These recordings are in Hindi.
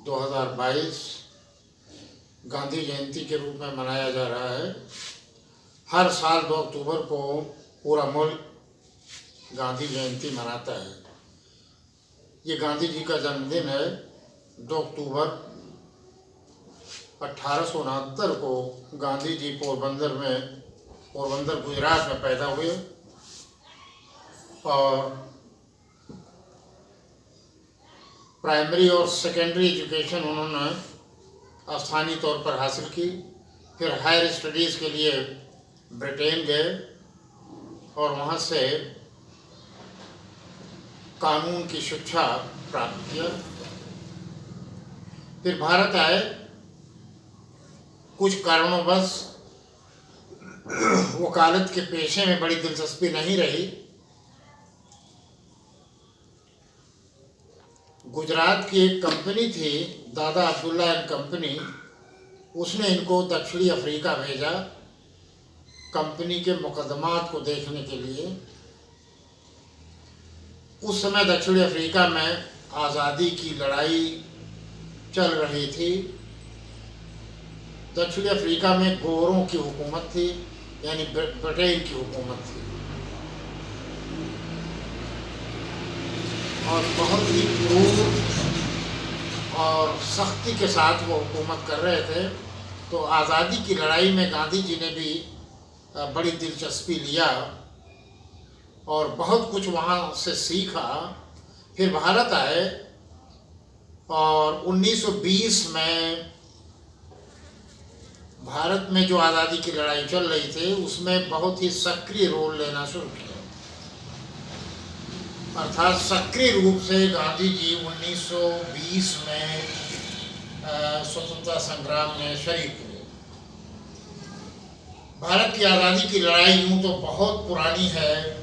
2022 गांधी जयंती के रूप में मनाया जा रहा है। हर साल 2 अक्टूबर को पूरा मुल्क गांधी जयंती मनाता है। ये गांधी जी का जन्मदिन है। 2 अक्टूबर 1869 को गांधी जी पोरबंदर गुजरात में पैदा हुए और प्राइमरी और सेकेंडरी एजुकेशन उन्होंने स्थानीय तौर पर हासिल की। फिर हायर स्टडीज़ के लिए ब्रिटेन गए और वहाँ से कानून की शिक्षा प्राप्त किया। फिर भारत आए। कुछ कारणोंवश वकालत के पेशे में बड़ी दिलचस्पी नहीं रही। गुजरात की एक कंपनी थी, दादा अब्दुल्ला एंड कंपनी, उसने इनको दक्षिणी अफ्रीका भेजा कंपनी के मुकदमात को देखने के लिए। उस समय दक्षिणी अफ्रीका में आज़ादी की लड़ाई चल रही थी। दक्षिणी अफ्रीका में गोरों की हुकूमत थी, यानी ब्रिटेन की हुकूमत थी और बहुत ही क्रूर और सख्ती के साथ वो हुकूमत कर रहे थे। तो आज़ादी की लड़ाई में गांधी जी ने भी बड़ी दिलचस्पी लिया और बहुत कुछ वहाँ से सीखा। फिर भारत आए और 1920 में भारत में जो आज़ादी की लड़ाई चल रही थी उसमें बहुत ही सक्रिय रोल लेना शुरू किया। अर्थात सक्रिय रूप से गांधी जी 1920 में स्वतंत्रता संग्राम में शरीक हुए। भारत की आज़ादी की लड़ाई यूँ तो बहुत पुरानी है।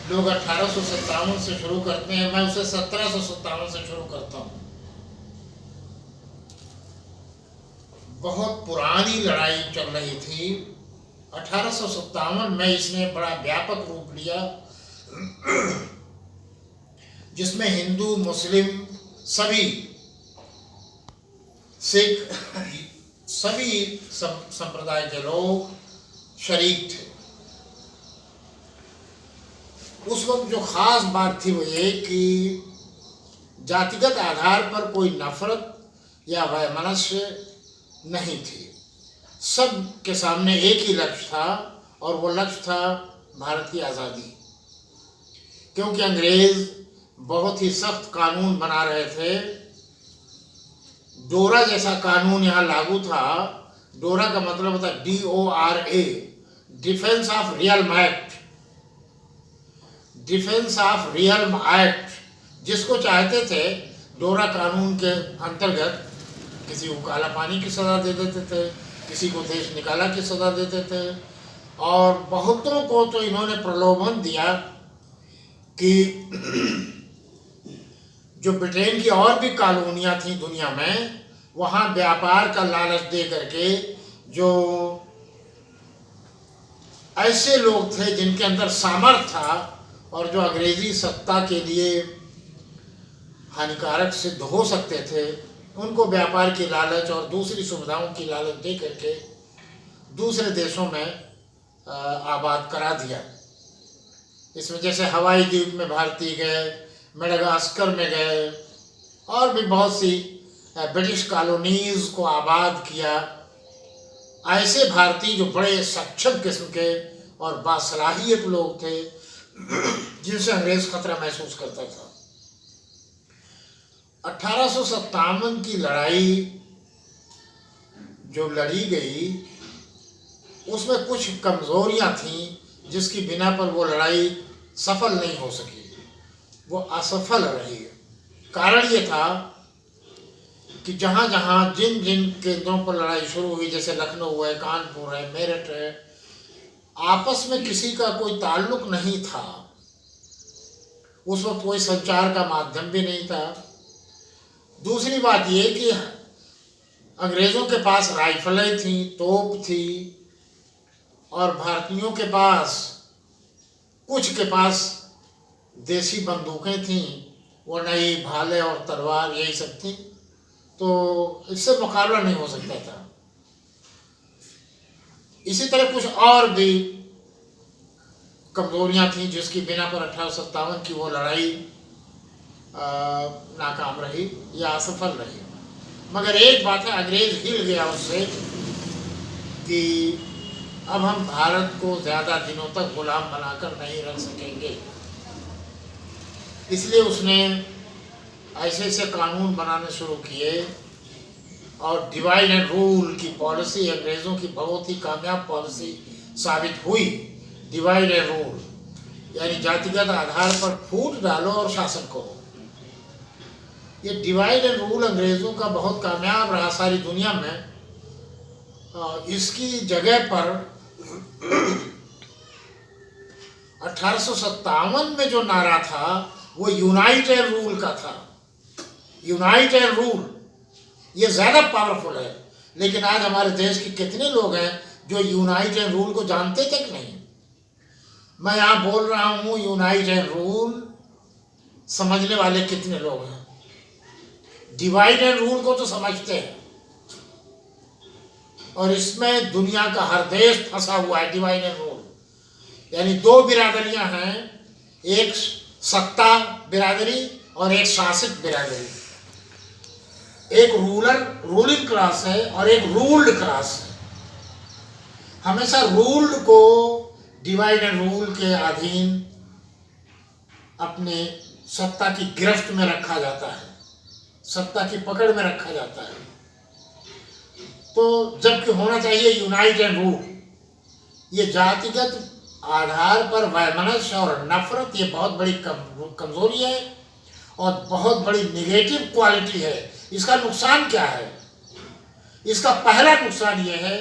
लोग 1857 से शुरू करते हैं, मैं उसे 1757 से शुरू करता हूँ। बहुत पुरानी लड़ाई चल रही थी। 1857 में इसने बड़ा व्यापक रूप लिया जिसमें हिंदू, मुस्लिम, सभी, सिख, सभी संप्रदाय के लोग शरीक थे। उस वक्त जो खास बात थी वो ये कि जातिगत आधार पर कोई नफरत या वैमनस्य नहीं थी। सब के सामने एक ही लक्ष्य था और वो लक्ष्य था भारत की आज़ादी। क्योंकि अंग्रेज़ बहुत ही सख्त कानून बना रहे थे। डोरा जैसा कानून यहाँ लागू था। डोरा का मतलब होता है DORA, defence of real act. Defence of real act जिसको चाहते थे डोरा कानून के अंतर्गत किसी को काला पानी की सज़ा दे देते थे, किसी को देश निकाला की सज़ा देते थे और बहुतों को तो इन्होंने प्रलोभन दिया कि जो ब्रिटेन की और भी कॉलोनियाँ थीं दुनिया में, वहाँ व्यापार का लालच दे करके जो ऐसे लोग थे जिनके अंदर सामर्थ्य था और जो अंग्रेज़ी सत्ता के लिए हानिकारक सिद्ध हो सकते थे, उनको व्यापार की लालच और दूसरी सुविधाओं की लालच दे करके दूसरे देशों में आबाद करा दिया। इसमें जैसे हवाई द्वीप में भारतीय गए, मेडागास्कर में गए और भी बहुत सी ब्रिटिश कॉलोनीज़ को आबाद किया। ऐसे भारतीय जो बड़े सक्षम किस्म के और बासलाहियत लोग थे जिनसे अंग्रेज़ खतरा महसूस करता था। 1857 की लड़ाई जो लड़ी गई उसमें कुछ कमज़ोरियाँ थीं जिसकी बिना पर वो लड़ाई सफल नहीं हो सकी, वो असफल रही। कारण ये था कि जहाँ जहाँ जिन जिन केंद्रों पर लड़ाई शुरू हुई, जैसे लखनऊ है, कानपुर है, मेरठ है, आपस में किसी का कोई ताल्लुक नहीं था। उस वक्त कोई संचार का माध्यम भी नहीं था। दूसरी बात ये कि अंग्रेज़ों के पास राइफलें थीं, तोप थी और भारतीयों के पास कुछ के पास देसी बंदूकें थीं, वो नई भाले और तलवार यही सब थी। तो इससे मुकाबला नहीं हो सकता था। इसी तरह कुछ और भी कमजोरियां थीं जिसकी बिना पर 1857 की वो लड़ाई नाकाम रही या असफल रही। मगर एक बात है, अंग्रेज हिल गया उससे कि अब हम भारत को ज़्यादा दिनों तक गुलाम बनाकर नहीं रख सकेंगे। इसलिए उसने ऐसे ऐसे कानून बनाने शुरू किए और डिवाइड एंड रूल की पॉलिसी अंग्रेज़ों की बहुत ही कामयाब पॉलिसी साबित हुई। डिवाइड एंड रूल यानी जातिगत आधार पर फूट डालो और शासन करो। ये डिवाइड एंड रूल अंग्रेज़ों का बहुत कामयाब रहा सारी दुनिया में। इसकी जगह पर 1857 में जो नारा था वो यूनाइट एंड रूल का था। यूनाइट एंड रूल ये ज़्यादा पावरफुल है, लेकिन आज हमारे देश के कितने लोग हैं जो यूनाइट एंड रूल को जानते तक नहीं। मैं यहाँ बोल रहा हूँ यूनाइट एंड रूल, समझने वाले कितने लोग हैं? डिवाइड एंड रूल को तो समझते हैं, और इसमें दुनिया का हर देश फंसा हुआ है। डिवाइड एंड रूल यानी दो बिरादरियां हैं, एक सत्ता बिरादरी और एक शासित बिरादरी। एक रूलिंग क्लास है और एक रूल्ड क्लास है। हमेशा रूल्ड को डिवाइड एंड रूल के अधीन अपने सत्ता की गिरफ्त में रखा जाता है, सत्ता की पकड़ में रखा जाता है। तो जबकि होना चाहिए यूनाइट एंड रूल। ये जातिगत आधार पर वैमनस्य और नफरत ये बहुत बड़ी कमजोरी है और बहुत बड़ी नेगेटिव क्वालिटी है। इसका नुकसान क्या है? इसका पहला नुकसान ये है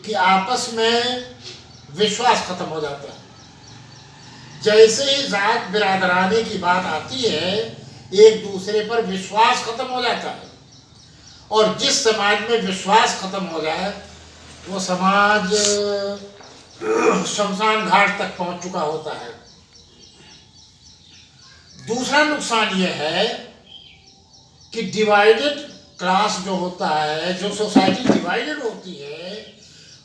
कि आपस में विश्वास खत्म हो जाता है। जैसे ही जात बिरादरानी की बात आती है, एक दूसरे पर विश्वास खत्म हो जाता है, और जिस समाज में विश्वास खत्म हो जाए वो समाज शमशान घाट तक पहुंच चुका होता है। दूसरा नुकसान यह है कि डिवाइडेड क्लास जो होता है, जो सोसाइटी डिवाइडेड होती है,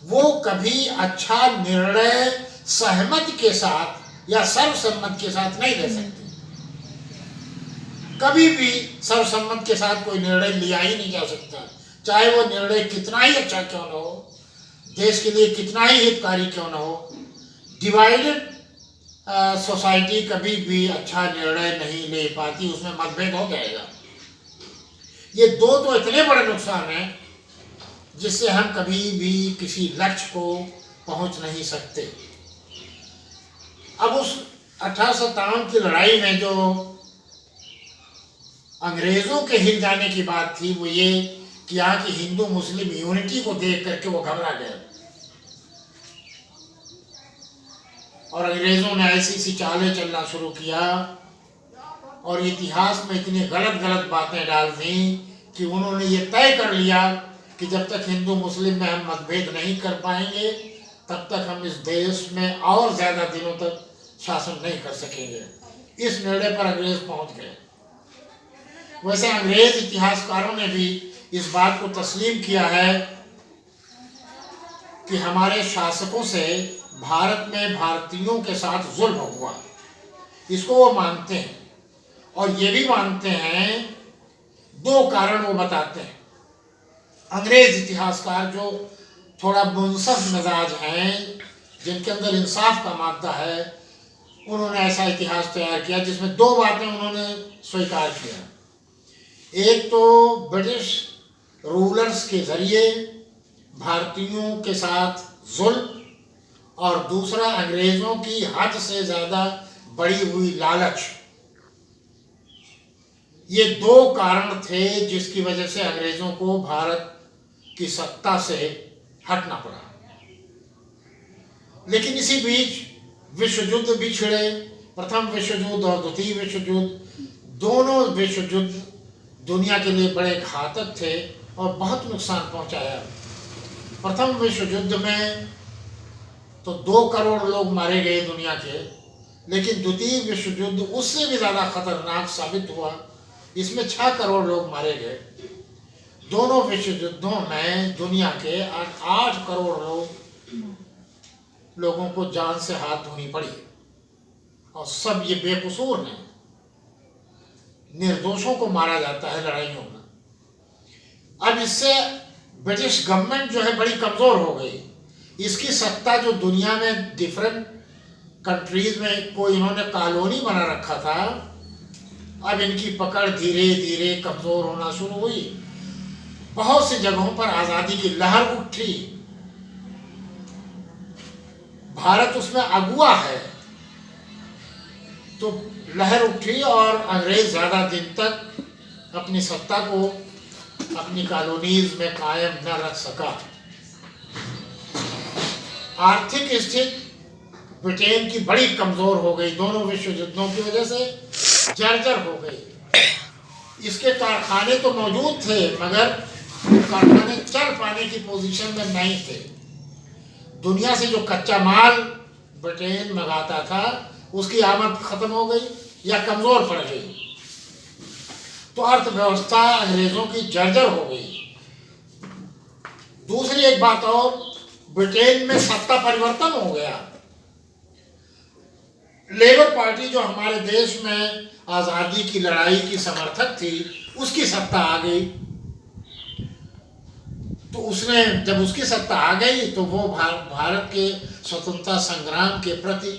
वो कभी अच्छा निर्णय सहमति के साथ या सर्वसम्मति के साथ नहीं ले सकती। कभी भी सर्वसम्मति के साथ कोई निर्णय लिया ही नहीं जा सकता, चाहे वो निर्णय कितना ही अच्छा क्यों न हो, देश के लिए कितना ही हितकारी क्यों न हो। डिवाइडेड सोसाइटी कभी भी अच्छा निर्णय नहीं ले पाती, उसमें मतभेद हो जाएगा। ये दो तो इतने बड़े नुकसान हैं जिससे हम कभी भी किसी लक्ष्य को पहुंच नहीं सकते। अब उस 1857 की लड़ाई में जो अंग्रेजों के हिल जाने की बात थी वो ये कि यहाँ की हिंदू मुस्लिम यूनिटी को देख करके वो घबरा गए और अंग्रेजों ने ऐसी सी चालें चलना शुरू किया और इतिहास में इतनी गलत गलत बातें डाल दी कि उन्होंने ये तय कर लिया कि जब तक हिंदू मुस्लिम में हम मतभेद नहीं कर पाएंगे तब तक हम इस देश में और ज़्यादा दिनों तक शासन नहीं कर सकेंगे। इस निर्णय पर अंग्रेज पहुंच गए। वैसे अंग्रेज इतिहासकारों ने भी इस बात को तस्लीम किया है कि हमारे शासकों से भारत में भारतीयों के साथ जुल्म हुआ, इसको वो मानते हैं। और ये भी मानते हैं, दो कारण वो बताते हैं। अंग्रेज इतिहासकार जो थोड़ा मुनसफ मिजाज हैं, जिनके अंदर इंसाफ का मादा है, उन्होंने ऐसा इतिहास तैयार किया जिसमें दो बातें उन्होंने स्वीकार किया। एक तो ब्रिटिश रूलर्स के जरिए भारतीयों के साथ जुल्म, और दूसरा अंग्रेजों की हद से ज़्यादा बढ़ी हुई लालच। ये दो कारण थे जिसकी वजह से अंग्रेजों को भारत की सत्ता से हटना पड़ा। लेकिन इसी बीच विश्व युद्ध भी छिड़े। प्रथम विश्व युद्ध और द्वितीय विश्व युद्ध, दोनों विश्व युद्ध दुनिया के लिए बड़े घातक थे और बहुत नुकसान पहुंचाया। प्रथम विश्व युद्ध में तो 2 करोड़ लोग मारे गए दुनिया के, लेकिन द्वितीय विश्व युद्ध उससे भी ज़्यादा खतरनाक साबित हुआ। इसमें 6 करोड़ लोग मारे गए। दोनों विश्व युद्धों में दुनिया के 8 करोड़ लोगों को जान से हाथ धोनी पड़ी, और सब ये बेकसूर हैं। निर्दोषों को मारा जाता है लड़ाइयों में। अब इससे ब्रिटिश गवर्नमेंट जो है बड़ी कमज़ोर हो गई। इसकी सत्ता जो दुनिया में डिफरेंट कंट्रीज में कोई इन्होंने कॉलोनी बना रखा था, अब इनकी पकड़ धीरे धीरे कमज़ोर होना शुरू हुई। बहुत सी जगहों पर आज़ादी की लहर उठी। भारत उसमें अगुआ है, तो लहर उठी और अंग्रेज ज़्यादा दिन तक अपनी सत्ता को अपनी कॉलोनीज में कायम न रख सका। आर्थिक स्थिति ब्रिटेन की बड़ी कमज़ोर हो गई, दोनों विश्व युद्धों की वजह से जर्जर हो गई। इसके कारखाने तो मौजूद थे, मगर कारखाने चल पाने की पोजीशन में नहीं थे। दुनिया से जो कच्चा माल ब्रिटेन मंगाता था, उसकी आमद खत्म हो गई या कमज़ोर पड़ गई, तो अर्थव्यवस्था अंग्रेज़ों की जर्जर हो गई। दूसरी एक बात और, ब्रिटेन में सत्ता परिवर्तन हो गया। लेबर पार्टी जो हमारे देश में आज़ादी की लड़ाई की समर्थक थी, उसकी सत्ता आ गई। तो उसने जब उसकी सत्ता आ गई तो वो भारत के स्वतंत्रता संग्राम के प्रति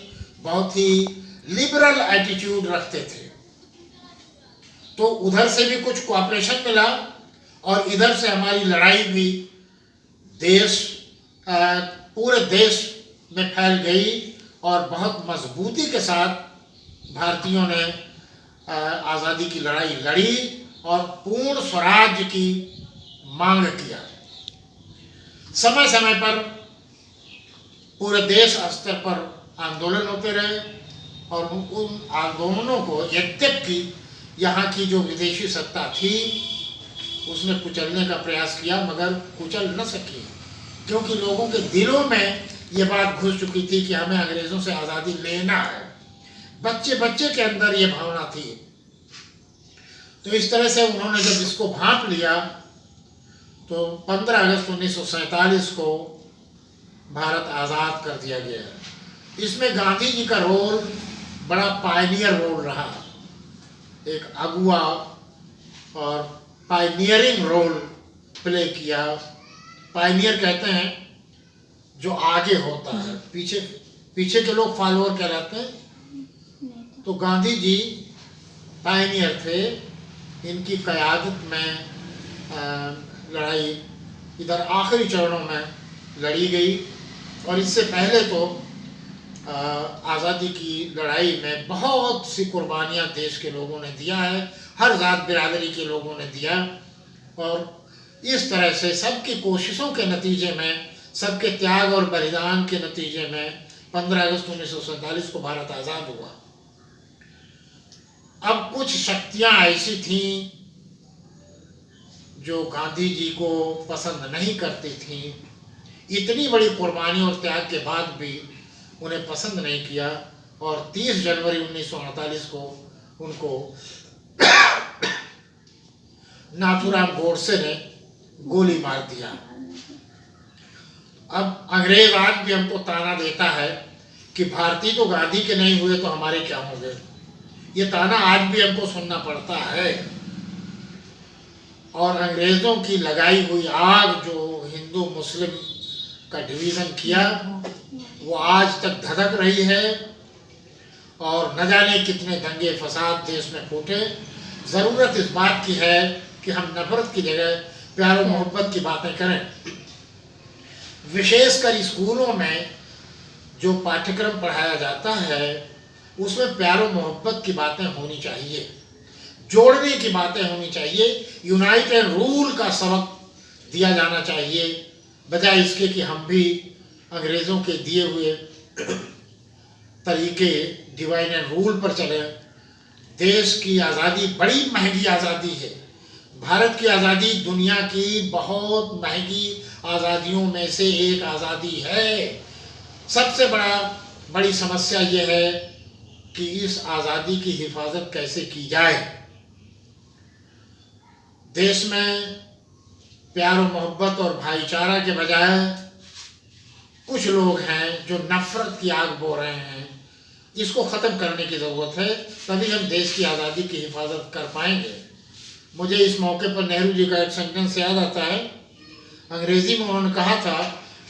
बहुत ही लिबरल एटीट्यूड रखते थे। तो उधर से भी कुछ कोऑपरेशन मिला और इधर से हमारी लड़ाई भी पूरे देश में फैल गई और बहुत मजबूती के साथ भारतीयों ने आज़ादी की लड़ाई लड़ी और पूर्ण स्वराज्य की मांग किया। समय समय पर पूरे देश स्तर पर आंदोलन होते रहे और उन आंदोलनों को यद्यपि यहाँ की जो विदेशी सत्ता थी उसने कुचलने का प्रयास किया, मगर कुचल न सकी, क्योंकि लोगों के दिलों में ये बात घुस चुकी थी कि हमें अंग्रेज़ों से आज़ादी लेना है। बच्चे बच्चे के अंदर ये भावना थी। तो इस तरह से उन्होंने जब इसको भांप लिया तो 15 अगस्त 1947 को भारत आज़ाद कर दिया गया। इसमें गांधी जी का रोल बड़ा पायनियर रोल रहा, एक अगुआ और पायनियरिंग रोल प्ले किया। पायनियर कहते हैं जो आगे होता है, पीछे पीछे के लोग फॉलोअर कहलाते हैं। तो गांधी जी पायनियर थे। इनकी क़यादत में लड़ाई इधर आखिरी चरणों में लड़ी गई, और इससे पहले तो आज़ादी की लड़ाई में बहुत सी कुर्बानियाँ देश के लोगों ने दिया है, हर जात बिरादरी के लोगों ने दिया। और इस तरह से सबकी कोशिशों के नतीजे में, सबके त्याग और बलिदान के नतीजे में 15 अगस्त 1947 को भारत आज़ाद हुआ। अब कुछ शक्तियाँ ऐसी थीं जो गांधी जी को पसंद नहीं करती थीं। इतनी बड़ी कुर्बानी और त्याग के बाद भी उन्हें पसंद नहीं किया, और 30 जनवरी 1948 को उनको नाथूराम गोडसे ने गोली मार दिया। अब अंग्रेज आज भी हमको ताना देता है कि भारतीय तो गांधी के नहीं हुए तो हमारे क्या होंगे। ये ताना आज भी हमको सुनना पड़ता है। और अंग्रेज़ों की लगाई हुई आग जो हिंदू मुस्लिम का डिवीज़न किया, वो आज तक धधक रही है, और न जाने कितने दंगे फसाद देश में फूटे। ज़रूरत इस बात की है कि हम नफरत की जगह प्यार और मोहब्बत की बातें करें। विशेषकर स्कूलों में जो पाठ्यक्रम पढ़ाया जाता है उसमें प्यार और मोहब्बत की बातें होनी चाहिए, जोड़ने की बातें होनी चाहिए। यूनाइट एंड रूल का सबक दिया जाना चाहिए, बजाय इसके कि हम भी अंग्रेज़ों के दिए हुए तरीके डिवाइड एंड रूल पर चले। देश की आज़ादी बड़ी महंगी आज़ादी है। भारत की आज़ादी दुनिया की बहुत महंगी आज़ादियों में से एक आज़ादी है। सबसे बड़ी समस्या ये है कि इस आज़ादी की हिफाजत कैसे की जाए। देश में प्यार और मोहब्बत और भाईचारा के बजाय कुछ लोग हैं जो नफरत की आग बो रहे हैं। इसको ख़त्म करने की ज़रूरत है, तभी हम देश की आज़ादी की हिफाजत कर पाएंगे। मुझे इस मौके पर नेहरू जी का एक सेंटेंस याद आता है। अंग्रेजी में उन्होंने कहा था,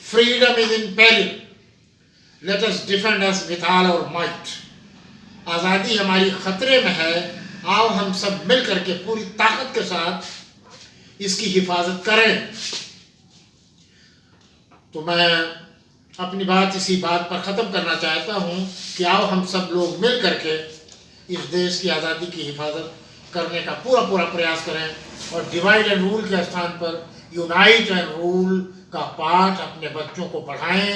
freedom is in peril, let us defend us with all our might. आज़ादी हमारी खतरे में है, आओ हम सब मिल करके पूरी ताकत के साथ इसकी हिफाजत करें। तो मैं अपनी बात इसी बात पर ख़त्म करना चाहता हूँ कि आओ हम सब लोग मिल करके इस देश की आज़ादी की हिफाजत करने का पूरा प्रयास करें और डिवाइड एंड रूल के स्थान पर यूनाइट एंड रूल का पाठ अपने बच्चों को पढ़ाएं।